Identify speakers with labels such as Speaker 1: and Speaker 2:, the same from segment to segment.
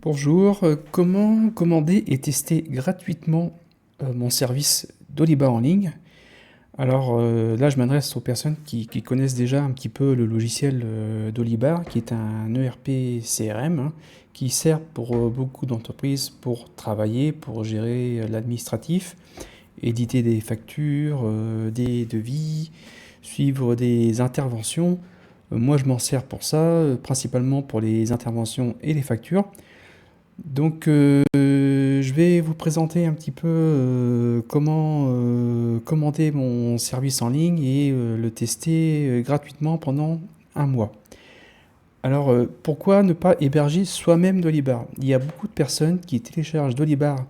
Speaker 1: Bonjour, comment commander et tester gratuitement mon service Dolibar en ligne? Alors là, je m'adresse aux personnes qui connaissent déjà un petit peu le logiciel Dolibar, qui est un ERP CRM, hein, qui sert pour beaucoup d'entreprises pour travailler, pour gérer l'administratif, éditer des factures, des devis, suivre des interventions. Moi, je m'en sers pour ça, principalement pour les interventions et les factures. Donc, je vais vous présenter un petit peu comment commander mon service en ligne et le tester gratuitement pendant un mois. Alors, pourquoi ne pas héberger soi-même Dolibar? Il y a beaucoup de personnes qui téléchargent Dolibar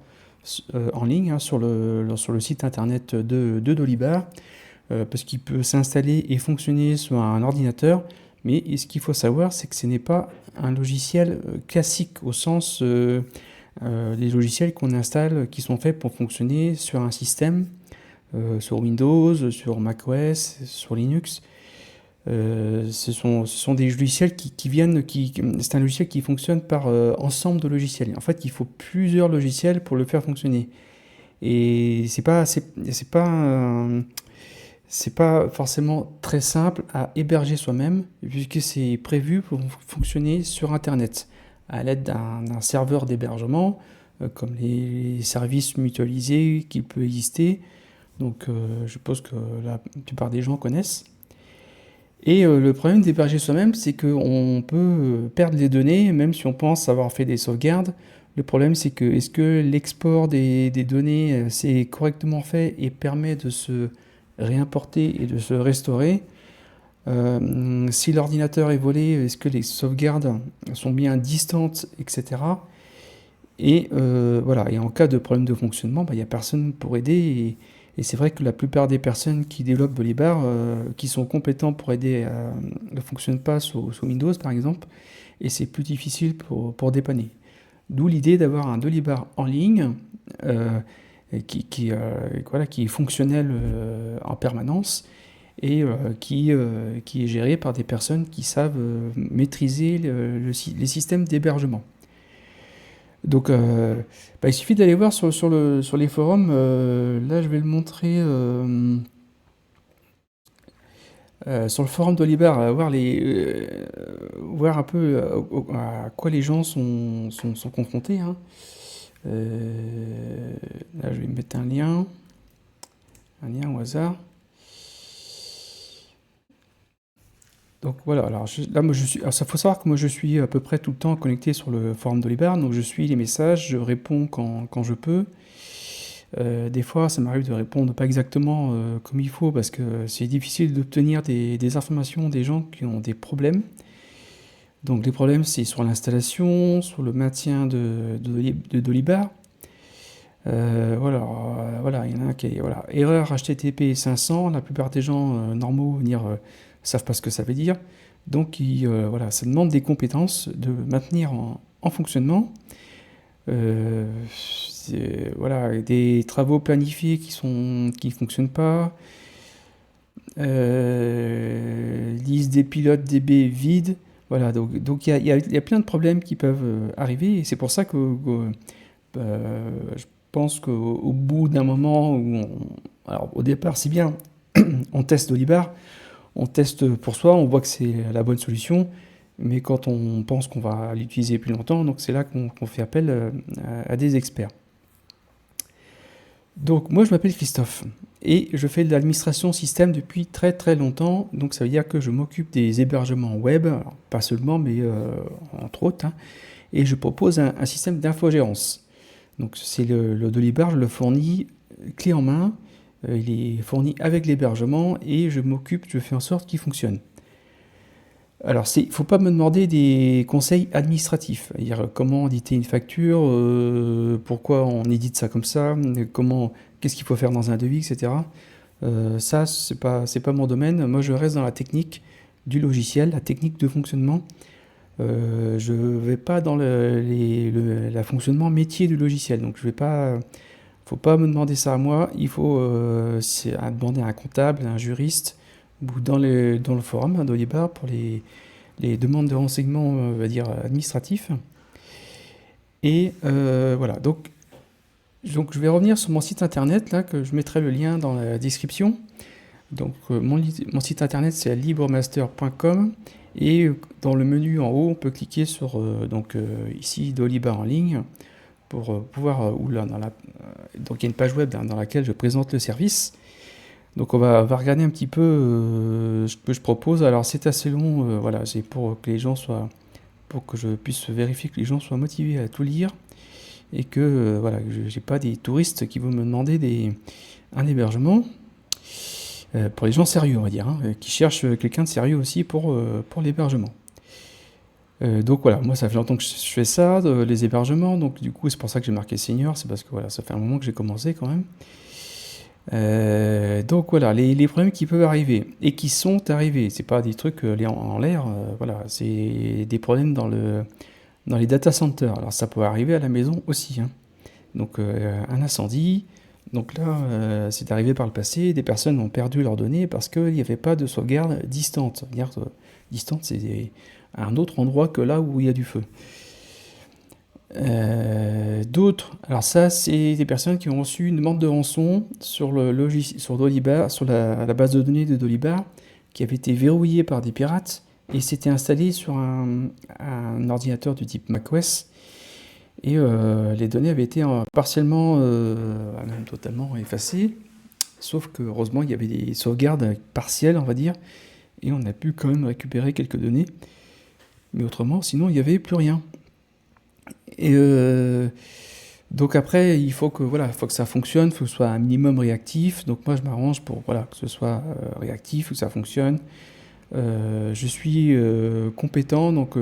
Speaker 1: en ligne, hein, sur le site internet de Dolibar, parce qu'il peut s'installer et fonctionner sur un ordinateur. Mais ce qu'il faut savoir, c'est que ce n'est pas un logiciel classique au sens des logiciels qu'on installe qui sont faits pour fonctionner sur un système, sur Windows, sur macOS, sur Linux. Ce sont des logiciels c'est un logiciel qui fonctionne par ensemble de logiciels. En fait, il faut plusieurs logiciels pour le faire fonctionner. Et c'est pas forcément très simple à héberger soi-même, puisque c'est prévu pour fonctionner sur Internet, à l'aide d'un serveur d'hébergement, comme les services mutualisés qui peut exister. Donc je suppose que la plupart des gens connaissent. Et le problème d'héberger soi-même, c'est qu'on peut perdre les données, même si on pense avoir fait des sauvegardes. Le problème, c'est que est-ce que l'export des données c'est correctement fait et permet de se réimporter et de se restaurer? Si l'ordinateur est volé, est-ce que les sauvegardes sont bien distantes, etc. Et voilà. Et en cas de problème de fonctionnement, bah, il n'y a personne pour aider. Et c'est vrai que la plupart des personnes qui développent Dolibar, qui sont compétents pour aider, ne fonctionnent pas sous Windows, par exemple, et c'est plus difficile pour dépanner. D'où l'idée d'avoir un Dolibar en ligne, voilà, qui est fonctionnel en permanence et qui est géré par des personnes qui savent maîtriser les systèmes d'hébergement. Donc, bah, il suffit d'aller voir sur les forums. Là, je vais le montrer sur le forum d'Olibar, voir un peu à quoi les gens sont confrontés, hein. Là, je vais mettre un lien au hasard. Donc voilà, alors là, moi, alors, ça faut savoir que moi je suis à peu près tout le temps connecté sur le forum d'Olibar, donc je suis les messages, je réponds quand je peux. Des fois, ça m'arrive de répondre pas exactement comme il faut parce que c'est difficile d'obtenir des informations des gens qui ont des problèmes. Donc les problèmes, c'est sur l'installation, sur le maintien de Dolibar. Voilà, il y en a un qui est voilà, erreur HTTP 500. La plupart des gens normaux savent pas ce que ça veut dire. Donc voilà, ça demande des compétences de maintenir en fonctionnement. Voilà, des travaux planifiés qui fonctionnent pas. Liste des pilotes DB vide. Voilà, donc il y a plein de problèmes qui peuvent arriver et c'est pour ça que je pense qu'au bout d'un moment alors au départ c'est bien, on teste Dolibar, on teste pour soi, on voit que c'est la bonne solution, mais quand on pense qu'on va l'utiliser plus longtemps, donc c'est là qu'on fait appel à des experts. Donc moi je m'appelle Christophe et je fais de l'administration système depuis très très longtemps, donc ça veut dire que je m'occupe des hébergements web, alors, pas seulement mais entre autres, hein, et je propose un système d'infogérance. Donc c'est le Dolibar, je le fournis clé en main, il est fourni avec l'hébergement et je fais en sorte qu'il fonctionne. Alors, il ne faut pas me demander des conseils administratifs, c'est-à-dire comment éditer une facture, pourquoi on édite ça comme ça, qu'est-ce qu'il faut faire dans un devis, etc. Ça, c'est pas mon domaine. Moi, je reste dans la technique du logiciel, la technique de fonctionnement. Je ne vais pas dans la fonctionnement métier du logiciel. Donc, je vais pas, faut pas me demander ça à moi. Il faut demander à un comptable, à un juriste, ou dans le forum hein, d'Olibar pour les demandes de renseignements, on va dire, administratifs. Et voilà, donc je vais revenir sur mon site internet, là, que je mettrai le lien dans la description. Donc mon site internet c'est libremaster.com et dans le menu en haut on peut cliquer sur ici Dolibar en ligne pour pouvoir ou là donc il y a une page web dans laquelle je présente le service. Donc on va regarder un petit peu ce que je propose. Alors c'est assez long, voilà, c'est pour que je puisse vérifier que les gens soient motivés à tout lire et que voilà, que j'ai pas des touristes qui vont me demander un hébergement. Pour les gens sérieux, on va dire, hein, qui cherchent quelqu'un de sérieux aussi pour l'hébergement. Donc voilà, moi ça fait longtemps que je fais ça, les hébergements, donc du coup c'est pour ça que j'ai marqué senior, c'est parce que voilà, ça fait un moment que j'ai commencé quand même. Donc voilà, les problèmes qui peuvent arriver et qui sont arrivés, c'est pas des trucs en l'air, voilà, c'est des problèmes dans les data centers. Alors ça peut arriver à la maison aussi, hein. Donc un incendie, donc là c'est arrivé par le passé, des personnes ont perdu leurs données parce qu'il n'y avait pas de sauvegarde distante. C'est-à-dire distante, c'est un autre endroit que là où il y a du feu. D'autres, alors ça c'est des personnes qui ont reçu une demande de rançon sur le logiciel, sur Dolibar, sur la base de données de Dolibar, qui avait été verrouillée par des pirates et s'était installée sur un ordinateur du type macOS. Et les données avaient été partiellement, même totalement effacées, sauf que heureusement il y avait des sauvegardes partielles, on va dire, et on a pu quand même récupérer quelques données. Mais autrement, sinon il n'y avait plus rien. Et donc après, il faut que ça fonctionne, il faut que ce soit un minimum réactif. Donc moi je m'arrange pour voilà, que ce soit réactif, que ça fonctionne. Je suis compétent, donc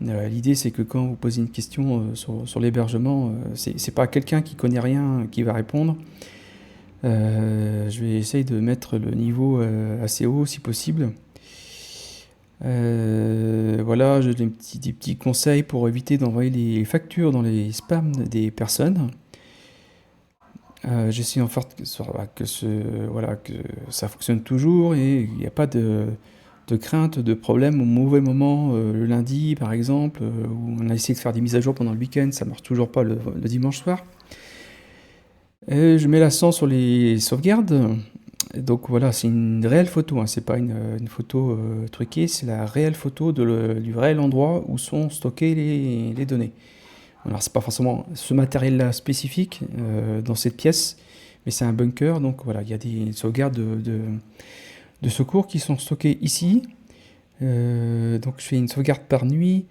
Speaker 1: l'idée c'est que quand vous posez une question sur l'hébergement, c'est pas quelqu'un qui connaît rien qui va répondre. Je vais essayer de mettre le niveau assez haut si possible. Voilà, j'ai des petits conseils pour éviter d'envoyer les factures dans les spams des personnes. J'essaie en sorte que ça fonctionne toujours et il n'y a pas de crainte, de problème au mauvais moment, le lundi par exemple, où on a essayé de faire des mises à jour pendant le week-end, ça marche toujours pas le dimanche soir. Je mets l'accent sur les sauvegardes. Donc voilà, c'est une réelle photo, hein, c'est pas une photo truquée, c'est la réelle photo du réel endroit où sont stockées les données. Alors c'est pas forcément ce matériel-là spécifique dans cette pièce, mais c'est un bunker, donc voilà, il y a des sauvegardes de secours qui sont stockées ici. Donc je fais une sauvegarde par nuit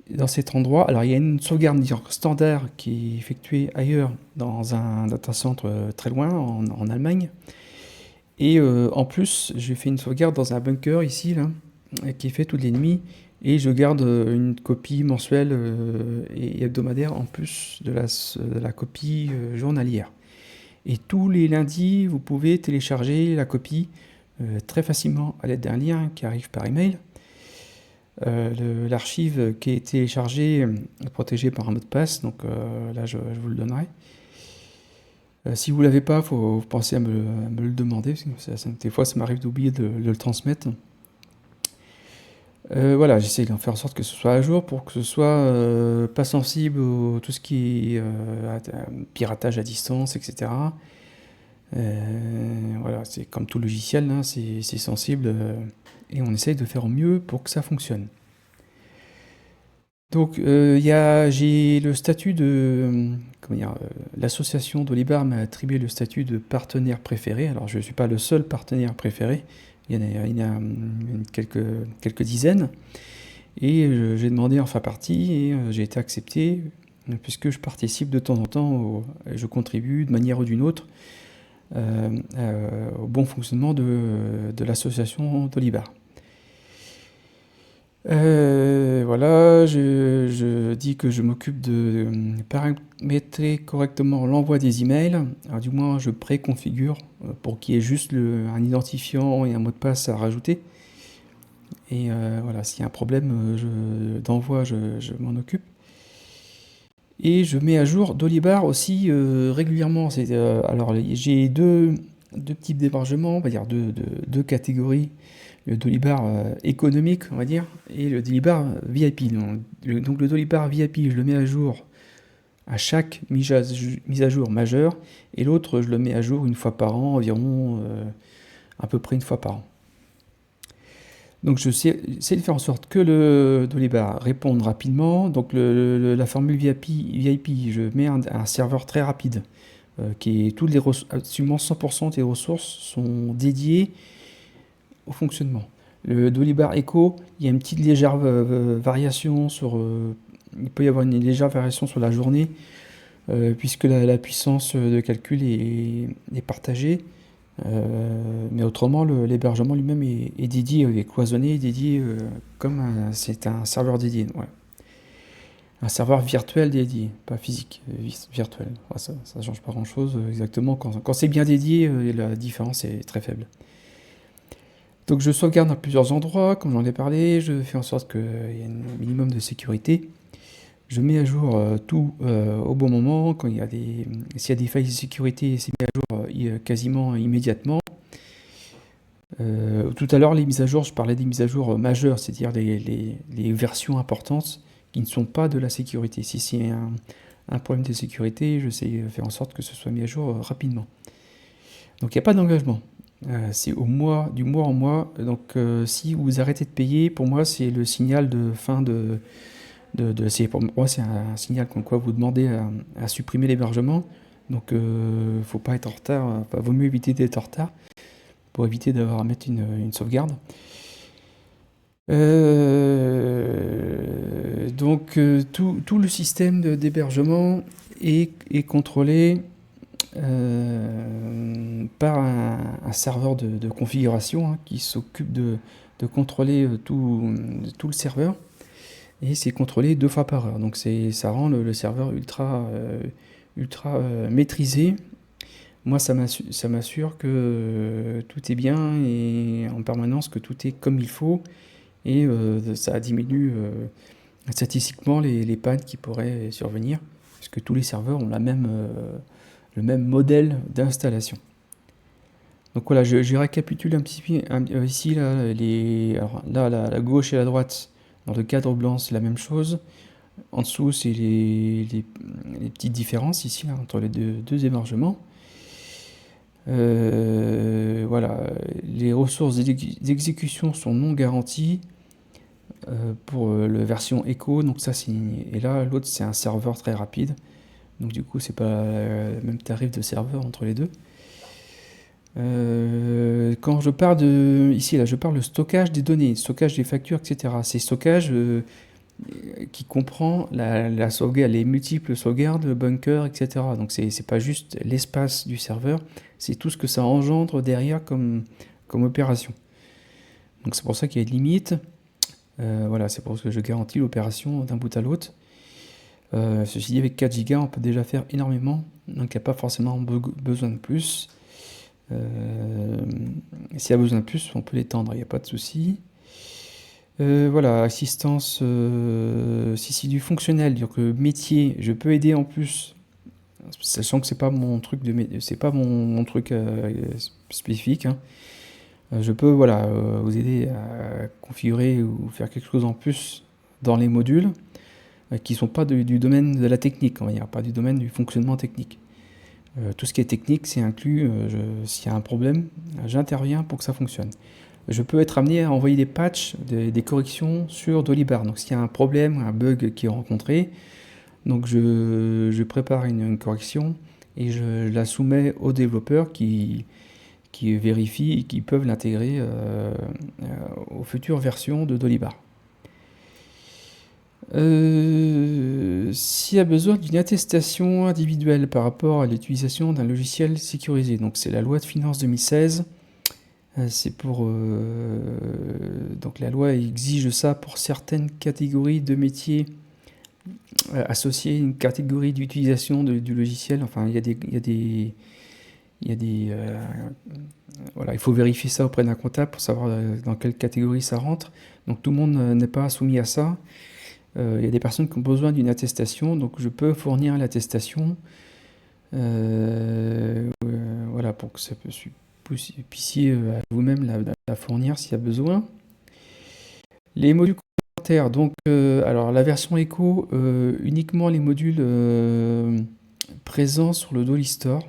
Speaker 1: dans cet endroit. Alors il y a une sauvegarde standard qui est effectuée ailleurs dans un data center très loin en Allemagne. Et en plus, j'ai fait une sauvegarde dans un bunker ici, là, qui est fait toutes les nuits. Et je garde une copie mensuelle et hebdomadaire en plus de la copie journalière. Et tous les lundis, vous pouvez télécharger la copie très facilement à l'aide d'un lien qui arrive par email. L'archive qui est téléchargée est protégée par un mot de passe, donc là je vous le donnerai. Si vous ne l'avez pas, il faut penser à me le demander, parce que des fois ça m'arrive d'oublier de le transmettre. Voilà, j'essaie d'en faire en sorte que ce soit à jour pour que ce soit pas sensible à tout ce qui est piratage à distance, etc. Voilà, c'est comme tout logiciel, hein, c'est sensible et on essaye de faire au mieux pour que ça fonctionne. Donc j'ai le statut de l'association Dolibar m'a attribué le statut de partenaire préféré. Alors je ne suis pas le seul partenaire préféré, il y en a quelques dizaines. Et j'ai demandé à en faire partie et j'ai été accepté puisque je participe de temps en temps, je contribue de manière ou d'une autre au bon fonctionnement de l'association Dolibar. Voilà, je dis que je m'occupe de paramétrer correctement l'envoi des emails. Alors du moins, je préconfigure pour qu'il y ait juste un identifiant et un mot de passe à rajouter. Et voilà, s'il y a un problème d'envoi, je m'en occupe. Et je mets à jour Dolibar aussi régulièrement. Alors j'ai deux types d'hébergement, on va dire deux catégories. Le Dolibar économique, on va dire, et le Dolibar VIP. Donc le Dolibar VIP, je le mets à jour à chaque mise à jour majeure, et l'autre, je le mets à jour une fois par an, environ à peu près une fois par an. Donc je sais de faire en sorte que le Dolibar réponde rapidement. Donc la formule VIP, je mets un serveur très rapide, qui est absolument 100% des ressources sont dédiées au fonctionnement. Le Dolibar Echo, il y a une petite légère variation il peut y avoir une légère variation sur la journée, puisque la puissance de calcul est partagée. Mais autrement, l'hébergement lui-même est dédié, est cloisonné, dédié c'est un serveur dédié. Ouais. Un serveur virtuel dédié, pas physique, virtuel. Ouais, ça ne change pas grand-chose exactement. Quand c'est bien dédié, la différence est très faible. Donc je sauvegarde dans plusieurs endroits, comme j'en ai parlé, je fais en sorte qu'il y ait un minimum de sécurité. Je mets à jour tout au bon moment. S'il y a des failles de sécurité, c'est mis à jour quasiment immédiatement. Tout à l'heure, les mises à jour, je parlais des mises à jour majeures, c'est-à-dire les versions importantes qui ne sont pas de la sécurité. Si c'est un problème de sécurité, je sais faire en sorte que ce soit mis à jour rapidement. Donc il n'y a pas d'engagement. C'est du mois en mois. Donc si vous arrêtez de payer, pour moi, c'est le signal de fin pour moi, c'est un signal comme quoi vous demandez à supprimer l'hébergement. Donc faut pas être en retard. Enfin, vaut mieux éviter d'être en retard pour éviter d'avoir à mettre une sauvegarde. Donc tout le système d'hébergement est contrôlé par un serveur de configuration, hein, qui s'occupe de contrôler tout le serveur, et c'est contrôlé 2 fois par heure. Donc ça rend le serveur ultra maîtrisé. Moi, ça m'assure que tout est bien et en permanence que tout est comme il faut, et ça diminue statistiquement les pannes qui pourraient survenir, puisque tous les serveurs ont le même modèle d'installation. Donc voilà, je récapitule un petit peu ici, là, alors là, la gauche et la droite, dans le cadre blanc, c'est la même chose. En dessous, c'est les petites différences ici, là, entre les deux hébergements. Voilà, les ressources d'exécution sont non garanties pour la version Echo. Donc ça, et là, l'autre, c'est un serveur très rapide. Donc du coup, c'est pas le même tarif de serveur entre les deux. Quand je parle ici, là, je parle de stockage des données, stockage des factures, etc. C'est stockage qui comprend la sauvegarde, les multiples sauvegardes, le bunker, etc. Donc c'est pas juste l'espace du serveur, c'est tout ce que ça engendre derrière comme opération. Donc c'est pour ça qu'il y a une limite. Voilà, c'est pour ça que je garantis l'opération d'un bout à l'autre. Ceci dit, avec 4 Go, on peut déjà faire énormément, donc il n'y a pas forcément besoin de plus. S'il y a besoin de plus, on peut l'étendre, il n'y a pas de souci. Voilà, assistance, si c'est du fonctionnel, donc métier, je peux aider en plus, sachant que c'est pas mon truc c'est pas mon truc spécifique, hein. Je peux vous aider à configurer ou faire quelque chose en plus dans les modules qui sont pas du domaine de la technique, on va dire, pas du domaine du fonctionnement technique. Tout ce qui est technique, c'est inclus. S'il y a un problème, j'interviens pour que ça fonctionne. Je peux être amené à envoyer des patchs, des corrections sur Dolibar. Donc s'il y a un problème, un bug qui est rencontré, donc je prépare une correction et je la soumets aux développeurs qui vérifient et qui peuvent l'intégrer aux futures versions de Dolibar. S'il y a besoin d'une attestation individuelle par rapport à l'utilisation d'un logiciel sécurisé, donc c'est la loi de finances 2016. C'est donc la loi exige ça pour certaines catégories de métiers associés à une catégorie d'utilisation du logiciel. Enfin, voilà, il faut vérifier ça auprès d'un comptable pour savoir dans quelle catégorie ça rentre. Donc tout le monde n'est pas soumis à ça. Il y a des personnes qui ont besoin d'une attestation, donc je peux fournir l'attestation, voilà, pour que vous puissiez vous-même la fournir s'il y a besoin. Les modules complémentaires. Donc, alors la version Echo, uniquement les modules présents sur le Dolly Store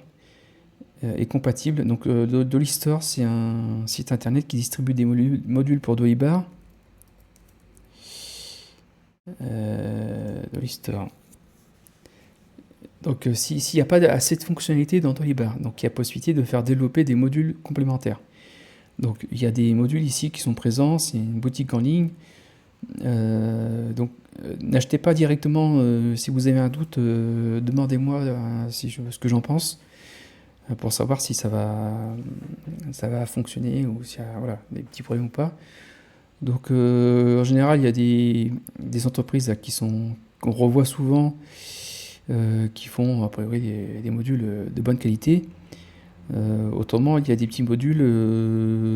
Speaker 1: est compatible. Donc, Dolly Store, c'est un site internet qui distribue des modules pour Dolly Bar. Dolly Store. Donc, s'il n'y a pas assez de fonctionnalités dans Dolly Bar, donc il y a possibilité de faire développer des modules complémentaires. Donc, il y a des modules ici qui sont présents, c'est une boutique en ligne. Donc, n'achetez pas directement. Si vous avez un doute, demandez-moi ce que j'en pense pour savoir si ça va fonctionner ou s'il y a voilà, des petits problèmes ou pas. Donc, en général, il y a des entreprises là, qu'on revoit souvent, qui font a priori des modules de bonne qualité. Autrement, il y a des petits modules,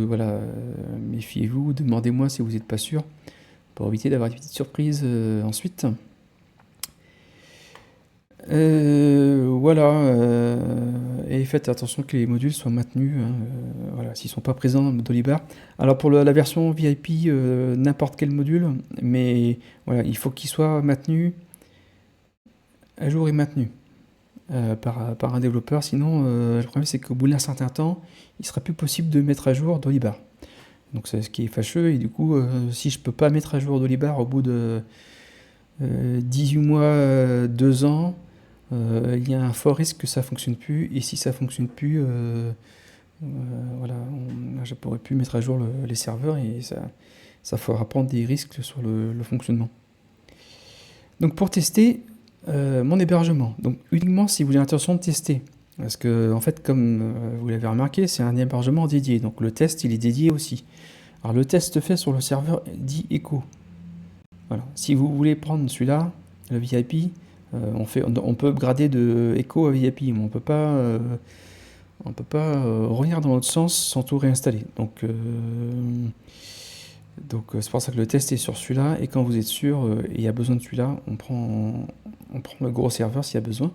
Speaker 1: voilà, méfiez-vous, demandez-moi si vous n'êtes pas sûr, pour éviter d'avoir des petites surprises ensuite. Voilà, et faites attention que les modules soient maintenus, hein, voilà, s'ils ne sont pas présents dans Dolly Bar. Alors pour la version VIP, n'importe quel module, mais voilà, il faut qu'il soit maintenu, à jour et maintenu par un développeur. Sinon, le problème c'est qu'au bout d'un certain temps, il sera plus possible de mettre à jour Dolly Bar. Donc c'est ce qui est fâcheux, et du coup, si je peux pas mettre à jour Dolly Bar au bout de 18 mois, 2 ans, il y a un fort risque que ça fonctionne plus, et si ça fonctionne plus, voilà, je pourrais plus mettre à jour les serveurs, et ça fera prendre des risques sur le fonctionnement. Donc pour tester mon hébergement, donc uniquement si vous avez l'intention de tester, parce que en fait, comme vous l'avez remarqué, c'est un hébergement dédié, donc le test il est dédié aussi. Alors le test fait sur le serveur dit Echo. Voilà. Si vous voulez prendre celui-là, le VIP, on peut upgrader de Echo à VIP, mais on peut pas revenir dans l'autre sens sans tout réinstaller. Donc c'est pour ça que le test est sur celui-là, et quand vous êtes sûr et il y a besoin de celui-là, on prend le gros serveur s'il y a besoin.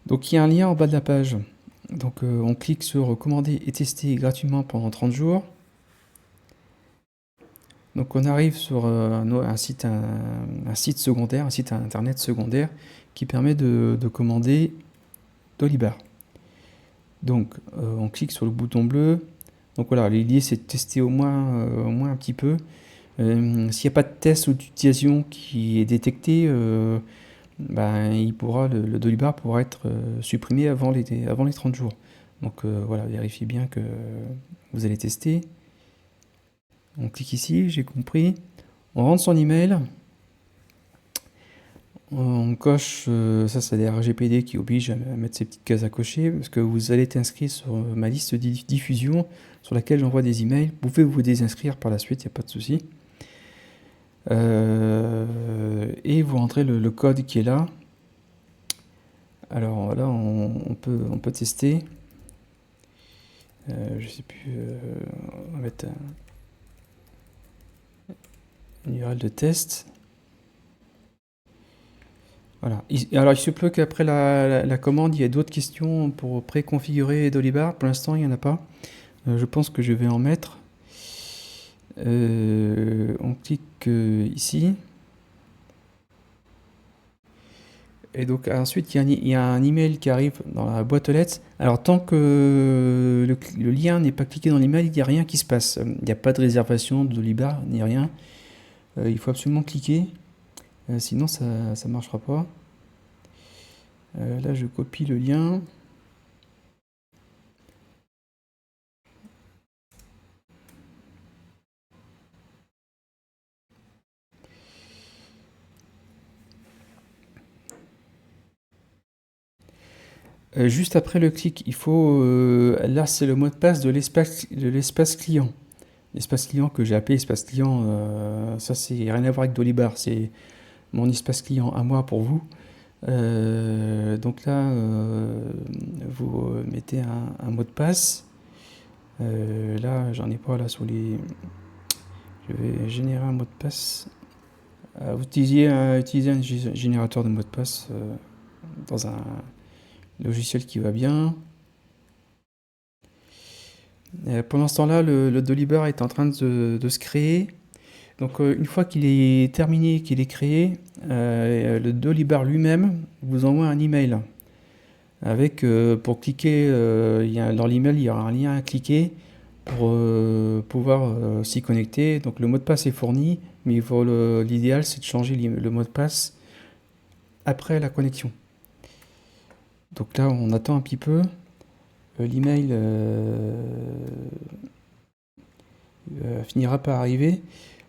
Speaker 1: Donc il y a un lien en bas de la page. Donc on clique sur commander et tester gratuitement pendant 30 jours. Donc on arrive sur un site secondaire, un site internet secondaire qui permet de commander Dolly Bar. Donc on clique sur le bouton bleu. Donc voilà, l'idée c'est de tester au moins un petit peu. S'il n'y a pas de test ou d'utilisation qui est détecté, le Dolly Bar pourra être supprimé avant les 30 jours. Donc voilà, vérifiez bien que vous allez tester. On clique ici, j'ai compris. On rentre son email. On coche, ça c'est des RGPD qui obligent à mettre ces petites cases à cocher, parce que vous allez être inscrit sur ma liste de diffusion sur laquelle j'envoie des emails. Vous pouvez vous désinscrire par la suite, il n'y a pas de souci. Et vous rentrez le code qui est là. Alors là, on peut tester. Je sais plus, on va mettre une URL de test. Voilà. Alors il se peut qu'après la commande, il y ait d'autres questions pour préconfigurer Dolly Bar. Pour l'instant, il n'y en a pas. Je pense que je vais en mettre. On clique ici. Et donc ensuite, il y a un email qui arrive dans la boîte aux lettres. Alors tant que le lien n'est pas cliqué dans l'email, il n'y a rien qui se passe. Il n'y a pas de réservation de Dolly Bar, ni rien. Il faut absolument cliquer. Sinon, ça ne marchera pas. Là, je copie le lien. Juste après le clic, il faut... là, c'est le mot de passe de l'espace client. L'espace client que j'ai appelé espace client, ça, c'est rien à voir avec Dolly Bar. C'est mon espace client à moi pour vous. Donc là, vous mettez un mot de passe. Là, j'en ai pas là sous les... Je vais générer un mot de passe. Vous utilisez un générateur de mot de passe dans un logiciel qui va bien. Pendant ce temps-là, le Dolly Bar est en train de se créer. Donc une fois qu'il est terminé, qu'il est créé, le Dolibar lui-même vous envoie un email avec, pour cliquer, dans l'email, il y aura un lien à cliquer pour pouvoir s'y connecter. Donc le mot de passe est fourni, mais l'idéal c'est de changer le mot de passe après la connexion. Donc là on attend un petit peu. L'email finira par arriver.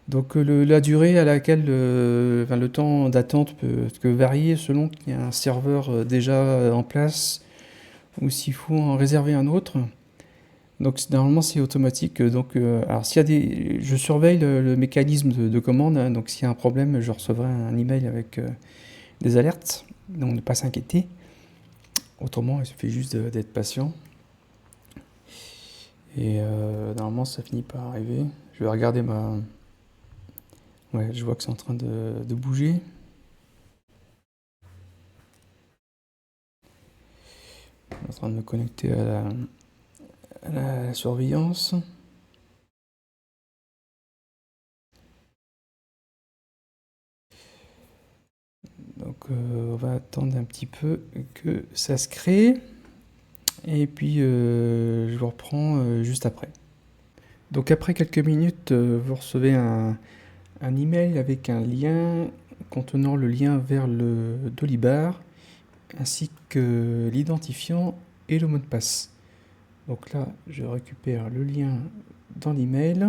Speaker 1: Donc la durée à laquelle le temps d'attente peut varier selon qu'il y a un serveur déjà en place ou s'il faut en réserver un autre. Donc normalement c'est automatique. Donc alors s'il y a je surveille le mécanisme de commande. Hein, donc s'il y a un problème, je recevrai un email avec des alertes. Donc ne pas s'inquiéter. Autrement, il suffit juste d'être patient. Et normalement ça finit par arriver. Je vais regarder ma... Ouais, je vois que c'est en train de bouger. Je suis en train de me connecter à la surveillance. Donc on va attendre un petit peu que ça se crée. Et puis je vous reprends juste après. Donc après quelques minutes, vous recevez un email avec un lien contenant le lien vers le Dolibar, ainsi que l'identifiant et le mot de passe. Donc là, je récupère le lien dans l'email.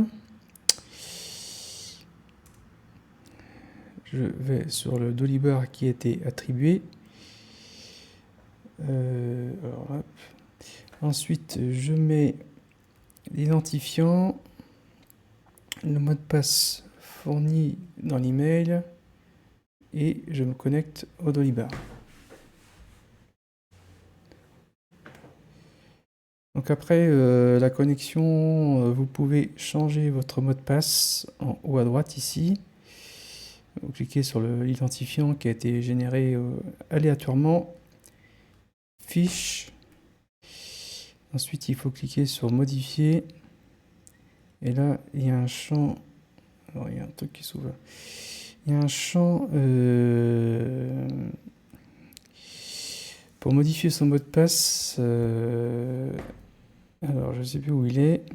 Speaker 1: Je vais sur le Dolibar qui a été attribué. Alors, hop. Ensuite, je mets l'identifiant, le mot de passe fourni dans l'email et je me connecte au Dolibar. Donc après la connexion, vous pouvez changer votre mot de passe en haut à droite ici. Vous cliquez sur l'identifiant qui a été généré aléatoirement. Fiche. Ensuite, il faut cliquer sur modifier. Et là, il y a un champ. Alors, il y a un truc qui s'ouvre. Il y a un champ pour modifier son mot de passe. Alors, je ne sais plus où il est.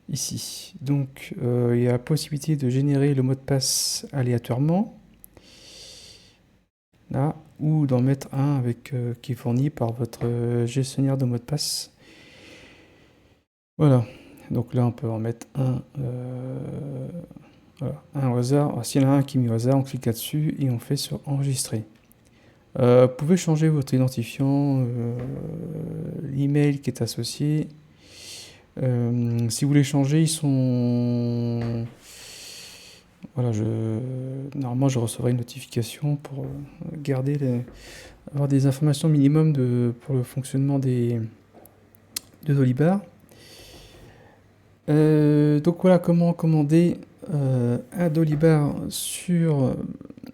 Speaker 1: Ici. Donc, il y a la possibilité de générer le mot de passe aléatoirement. Là, ou d'en mettre un avec, qui est fourni par votre gestionnaire de mot de passe. Voilà. Donc là, on peut en mettre un, voilà, un au hasard. Alors, s'il y en a un qui est mis au hasard, on clique là-dessus et on fait sur enregistrer. Vous pouvez changer votre identifiant, l'email qui est associé. Si vous voulez changer, ils sont... Voilà, normalement, je recevrai une notification pour avoir des informations minimum pour le fonctionnement de Dolibar. Donc voilà comment commander un Dolibar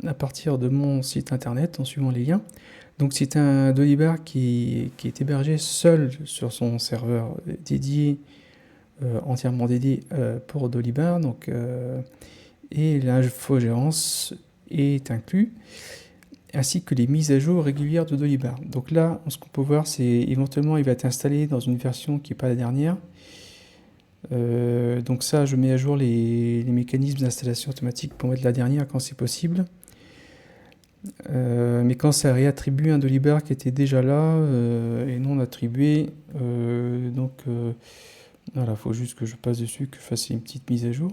Speaker 1: à partir de mon site internet en suivant les liens. Donc c'est un Dolibar qui est hébergé seul sur son serveur dédié, entièrement dédié pour Dolibar. Donc, et l'infogérance est inclus, ainsi que les mises à jour régulières de Dolibar. Donc là, ce qu'on peut voir, c'est éventuellement il va être installé dans une version qui n'est pas la dernière. Donc ça, je mets à jour les mécanismes d'installation automatique pour mettre la dernière quand c'est possible. Mais quand ça réattribue un Dolibar qui était déjà là et non attribué, donc voilà, il faut juste que je passe dessus, que je fasse une petite mise à jour.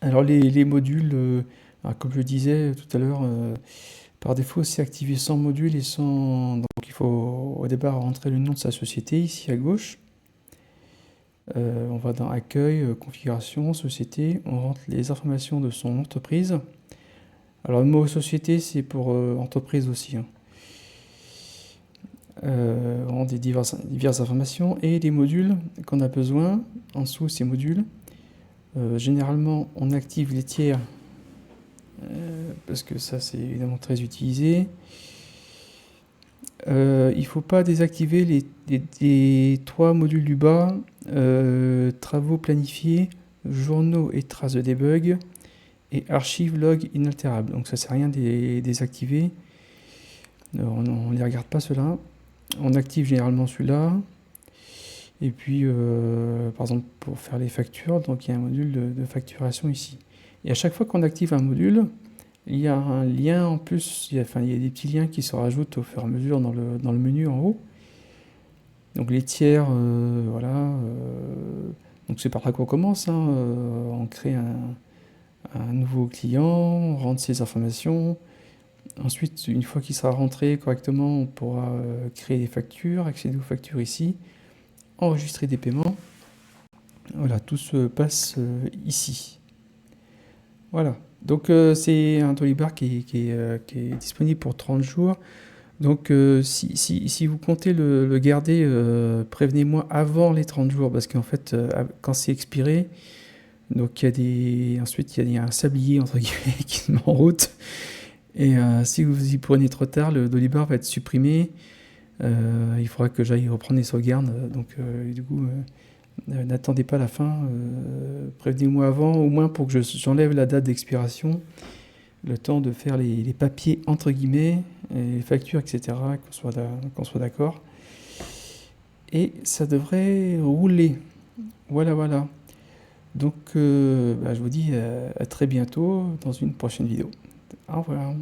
Speaker 1: Alors les modules, comme je disais tout à l'heure, par défaut c'est activé sans module et sans... Donc il faut au départ rentrer le nom de sa société ici à gauche. On va dans accueil, configuration, société, on rentre les informations de son entreprise. Alors le mot société c'est pour entreprise aussi. Hein. On rentre des diverses informations et les modules qu'on a besoin. En dessous ces modules. Généralement on active les tiers parce que ça c'est évidemment très utilisé. Il ne faut pas désactiver les 3 modules du bas, travaux planifiés, journaux et traces de debug, et archives log inaltérable. Donc ça sert à rien de les désactiver. On ne les regarde pas ceux-là. On active généralement celui-là. Et puis, par exemple, pour faire les factures, donc il y a un module de facturation ici. Et à chaque fois qu'on active un module, il y a un lien en plus, il y a des petits liens qui se rajoutent au fur et à mesure dans le menu en haut. Donc les tiers, voilà. Donc c'est par là qu'on commence, hein. On crée un nouveau client, on rentre ses informations. Ensuite, une fois qu'il sera rentré correctement, on pourra créer des factures, accéder aux factures ici, enregistrer des paiements. Voilà, tout se passe ici. Voilà. Donc c'est un Tolibar qui est disponible pour 30 jours. Donc si vous comptez le garder, prévenez-moi avant les 30 jours, parce qu'en fait, quand c'est expiré, donc ensuite il y a un sablier entre guillemets qui se met en route. Et si vous y prenez trop tard, le Dolibar va être supprimé. Il faudra que j'aille reprendre les sauvegardes. Donc du coup, n'attendez pas la fin. Prévenez-moi avant, au moins pour que j'enlève la date d'expiration. Le temps de faire les papiers entre guillemets, les factures, etc. Qu'on soit d'accord. Et ça devrait rouler. Voilà, voilà. Donc je vous dis à très bientôt dans une prochaine vidéo. Au revoir.